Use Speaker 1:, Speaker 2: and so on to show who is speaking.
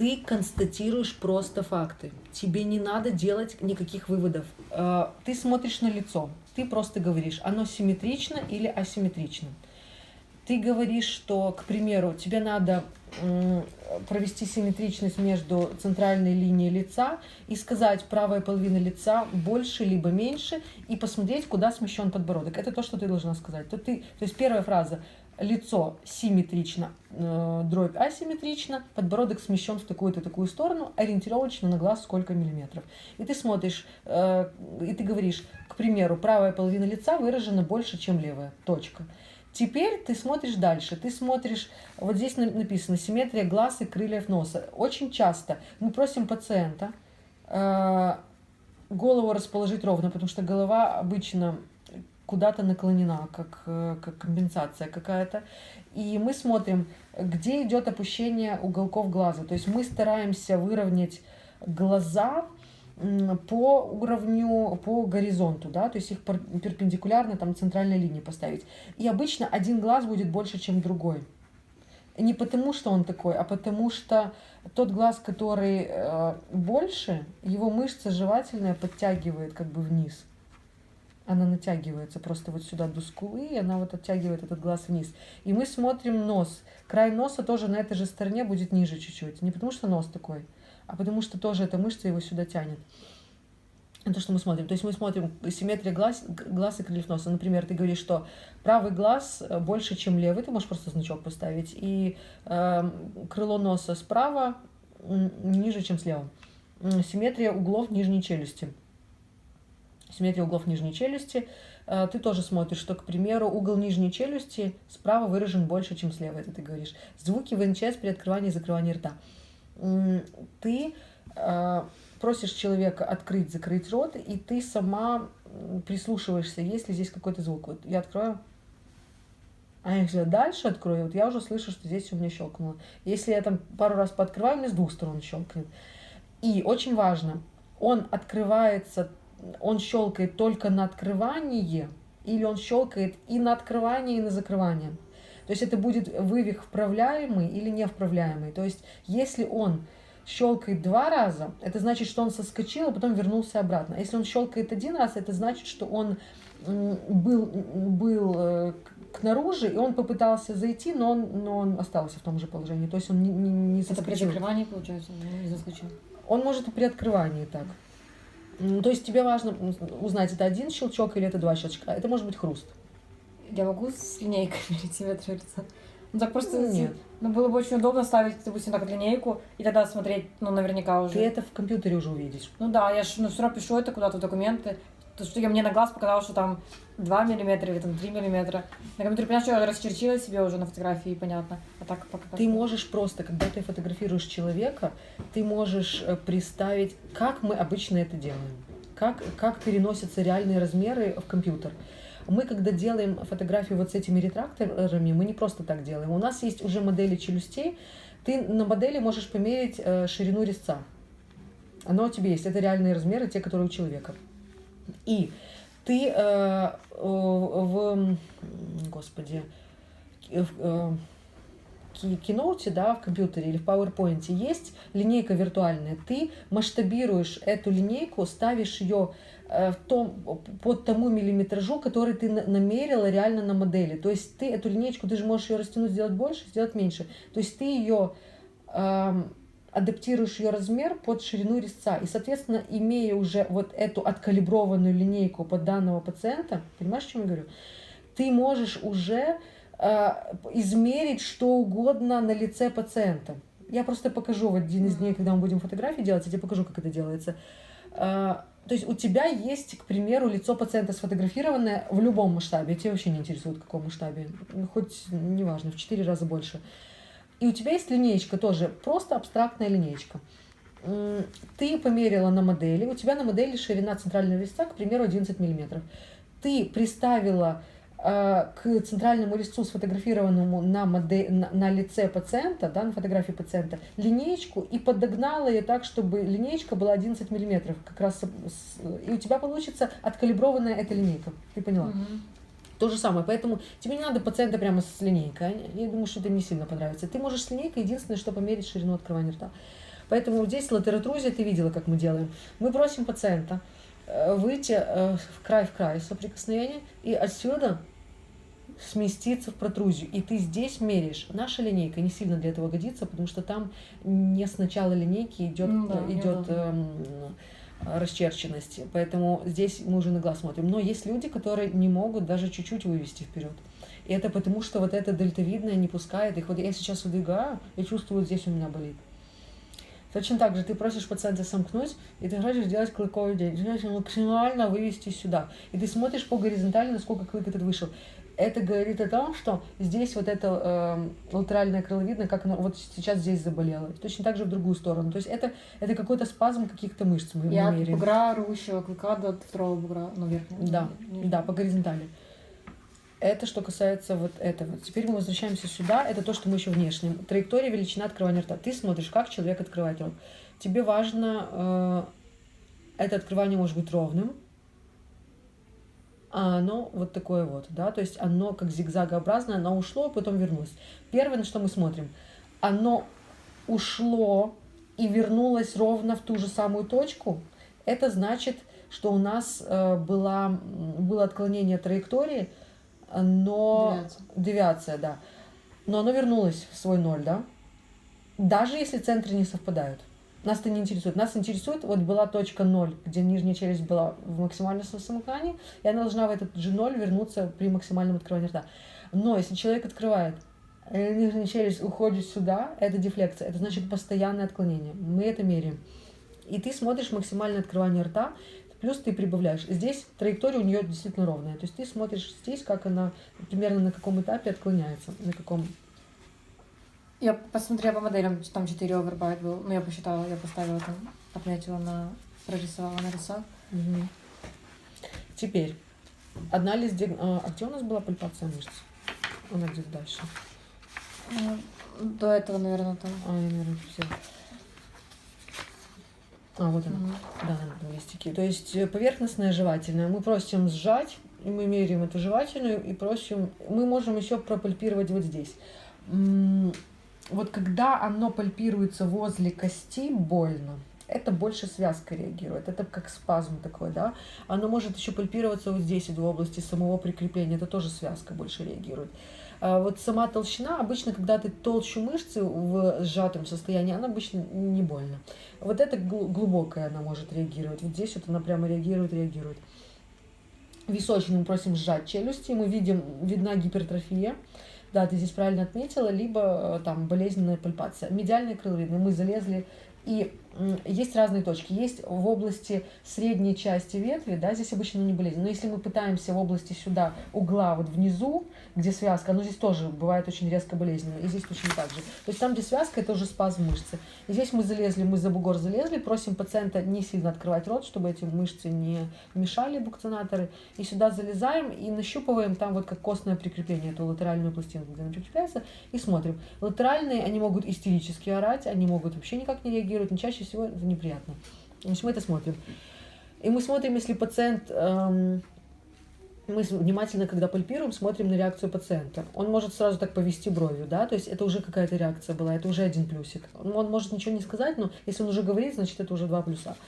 Speaker 1: Ты констатируешь просто факты. Тебе не надо делать никаких выводов. Ты смотришь на лицо. Ты просто говоришь, оно симметрично или асимметрично. Ты говоришь, что, к примеру, тебе надо провести симметричность между центральной линией лица и сказать, правая половина лица больше либо меньше, и посмотреть, куда смещен подбородок. Это то, что ты должна сказать. То есть первая фраза: лицо симметрично, дробь асимметрично, подбородок смещен в такую-то такую сторону, ориентировочно на глаз сколько миллиметров. И ты смотришь, и ты говоришь, к примеру, правая половина лица выражена больше, чем левая. Точка. Теперь ты смотришь дальше. Ты смотришь, вот здесь написано симметрия глаз и крыльев носа. Очень часто мы просим пациента голову расположить ровно, потому что голова обычно куда-то наклонена, как компенсация какая-то. И мы смотрим, где идет опущение уголков глаза. То есть мы стараемся выровнять глаза по уровню, по горизонту, да, то есть их перпендикулярно там центральной линии поставить. И обычно один глаз будет больше, чем другой. Не потому, что он такой, а потому что тот глаз, который больше, его мышца жевательная подтягивает как бы вниз. Она натягивается просто вот сюда до скулы, и она вот оттягивает этот глаз вниз. И мы смотрим нос. Край носа тоже на этой же стороне будет ниже чуть-чуть. Не потому что нос такой, а потому что тоже эта мышца его сюда тянет. Это что мы смотрим. То есть мы смотрим симметрия глаз и крыльев носа. Например, ты говоришь, что правый глаз больше, чем левый. Ты можешь просто значок поставить. И крыло носа справа ниже, чем слева. Симметрия углов нижней челюсти. Симметрия углов нижней челюсти. Ты тоже смотришь, что, к примеру, угол нижней челюсти справа выражен больше, чем слева. Это ты говоришь. Звуки в НЧС при открывании и закрывании рта. Ты просишь человека открыть-закрыть рот, и ты сама прислушиваешься, есть ли здесь какой-то звук. Вот я открою, а если я дальше открою, вот я уже слышу, что здесь у меня щелкнуло. Если я там пару раз пооткрываю, у меня с двух сторон щелкнет. И очень важно, он открывается, он щелкает только на открывание, или он щелкает и на открывание, и на закрывание. То есть это будет вывих вправляемый или невправляемый. То есть если он щелкает 2 раза, это значит, что он соскочил, а потом вернулся обратно. Если он щелкает 1 раз, это значит, что он был кнаружи, и он попытался зайти, но он остался в том же положении. То есть он не соскочил.
Speaker 2: Это при закрывании, получается, не заскочил?
Speaker 1: Он может и при открывании так. То есть тебе важно узнать, это 1 щелчок или это 2 щелчка. Это может быть хруст.
Speaker 2: Я могу с линейкой мерить симметрию лица? Ну так просто
Speaker 1: нет.
Speaker 2: Ну, было бы очень удобно ставить, допустим, так линейку и тогда смотреть, ну, наверняка уже.
Speaker 1: Ты это в компьютере уже увидишь.
Speaker 2: Ну да, я же все равно пишу это куда-то в документы. То, что мне на глаз показалось, что там 2 миллиметра или там 3 миллиметра. На компьютере, понимаешь, что я расчерчила себе уже на фотографии, понятно. А так пока...
Speaker 1: Ты можешь просто, когда ты фотографируешь человека, ты можешь представить, как мы обычно это делаем. Как переносятся реальные размеры в компьютер. Мы, когда делаем фотографию вот с этими ретракторами, мы не просто так делаем. У нас есть уже модели челюстей. Ты на модели можешь померить ширину резца. Оно у тебя есть. Это реальные размеры, те, которые у человека. И ты в Keynote, да, в компьютере или в PowerPoint есть линейка виртуальная. Ты масштабируешь эту линейку, ставишь ее под тому миллиметражу, который ты намерила реально на модели. То есть ты эту линейку, ты же можешь ее растянуть, сделать больше, сделать меньше. То есть ты ее адаптируешь ее размер под ширину резца. И, соответственно, имея уже вот эту откалиброванную линейку под данного пациента, понимаешь, о чем я говорю? Ты можешь уже измерить что угодно на лице пациента. Я просто покажу в один из дней, когда мы будем фотографии делать, я тебе покажу, как это делается. То есть у тебя есть, к примеру, лицо пациента сфотографированное в любом масштабе. Тебя вообще не интересует, в каком масштабе. Хоть, неважно, в 4 раза больше. И у тебя есть линеечка тоже, просто абстрактная линеечка. Ты померила на модели, у тебя на модели ширина центрального резца, к примеру, 11 мм. Ты приставила к центральному резцу, сфотографированному на лице пациента, да, на фотографии пациента, линеечку и подогнала ее так, чтобы линеечка была 11 мм. Как раз, и у тебя получится откалиброванная эта линейка. Ты поняла?
Speaker 2: Угу.
Speaker 1: То же самое. Поэтому тебе не надо пациента прямо с линейкой. Я думаю, что это не сильно понравится. Ты можешь с линейкой, единственное, что померить ширину открывания рта. Поэтому вот здесь латеротрузия, ты видела, как мы делаем. Мы просим пациента выйти в край соприкосновения и отсюда сместиться в протрузию. И ты здесь меряешь. Наша линейка не сильно для этого годится, потому что там не с начала линейки идет расчерченность. Поэтому здесь мы уже на глаз смотрим. Но есть люди, которые не могут даже чуть-чуть вывести вперед. И это потому, что вот это дельтовидное не пускает их. Вот я сейчас выдвигаю, я чувствую, вот здесь у меня болит. Точно так же ты просишь пациента сомкнуть, и ты хочешь сделать клыковый день. Ты хочешь максимально вывести сюда. И ты смотришь по горизонтали, насколько клык этот вышел. Это говорит о том, что здесь вот это латеральное крыло видно, как оно вот сейчас здесь заболело. Точно так же в другую сторону. То есть это какой-то спазм каких-то мышц мы
Speaker 2: от
Speaker 1: меряем.
Speaker 2: бугра рвущего клыка до второго бугра, ну, верхнего.
Speaker 1: Да, по горизонтали. Это что касается вот этого. Теперь мы возвращаемся сюда. Это то, что мы еще внешне. Траектория, величина открывания рта. Ты смотришь, как человек открывает рот. Тебе важно, это открывание может быть ровным, а оно вот такое вот, да, то есть оно как зигзагообразное, оно ушло, потом вернулось. Первое, на что мы смотрим, оно ушло и вернулось ровно в ту же самую точку. Это значит, что у нас было отклонение траектории, но девиация, да. Но оно вернулось в свой ноль, да. Даже если центры не совпадают. Нас это не интересует. Нас интересует, вот была точка 0, где нижняя челюсть была в максимальном самокании, и она должна в этот же 0 вернуться при максимальном открывании рта. Но если человек открывает, нижняя челюсть уходит сюда, это дефлексия, это значит постоянное отклонение. Мы это меряем. И ты смотришь максимальное открывание рта, плюс ты прибавляешь. Здесь траектория у нее действительно ровная. То есть ты смотришь здесь, как она примерно на каком этапе отклоняется, на каком...
Speaker 2: Я посмотрела по моделям, там 4 овербайт был. Ну, я посчитала, я поставила там, отметила, прорисовала на рисах.
Speaker 1: Угу. Теперь, анализ... А где у нас была пальпация мышц? Она где-то дальше.
Speaker 2: До этого, наверное, там.
Speaker 1: Я, наверное, все. Вот она. Да, на листике. То есть поверхностная жевательная. Мы просим сжать, и мы меряем эту жевательную, и просим... Мы можем еще пропальпировать вот здесь. Вот когда оно пальпируется возле кости, больно. Это больше связка реагирует. Это как спазм такой, да. Оно может еще пальпироваться вот здесь, в области самого прикрепления. Это тоже связка больше реагирует. Вот сама толщина, обычно, когда ты толщу мышцы в сжатом состоянии, она обычно не больно. Вот это глубокая она может реагировать. Вот здесь вот она прямо реагирует. Височную мы просим сжать челюсти. Мы видим, видна гипертрофия. Да, ты здесь правильно отметила, либо там болезненная пальпация. Медиальные крыловидные мы залезли, и есть разные точки. Есть в области средней части ветви, да, здесь обычно не болезненно. Но если мы пытаемся в области сюда, угла вот внизу, где связка, здесь тоже бывает очень резко болезненно, и здесь точно так же. То есть там, где связка, это уже спазм мышцы. И здесь мы за бугор залезли, просим пациента не сильно открывать рот, чтобы эти мышцы не мешали, букцинаторы. И сюда залезаем и нащупываем там вот как костное прикрепление, эту латеральную пластинку, где она прикрепляется, и смотрим. Латеральные, они могут истерически орать, они могут вообще никак не реагировать, но чаще всего это неприятно. То есть мы это смотрим. И мы смотрим, если пациент... Мы внимательно, когда пальпируем, смотрим на реакцию пациента. Он может сразу так повести бровью, да, то есть это уже какая-то реакция была, это уже один плюсик. Он может ничего не сказать, но если он уже говорит, значит это уже 2 плюса.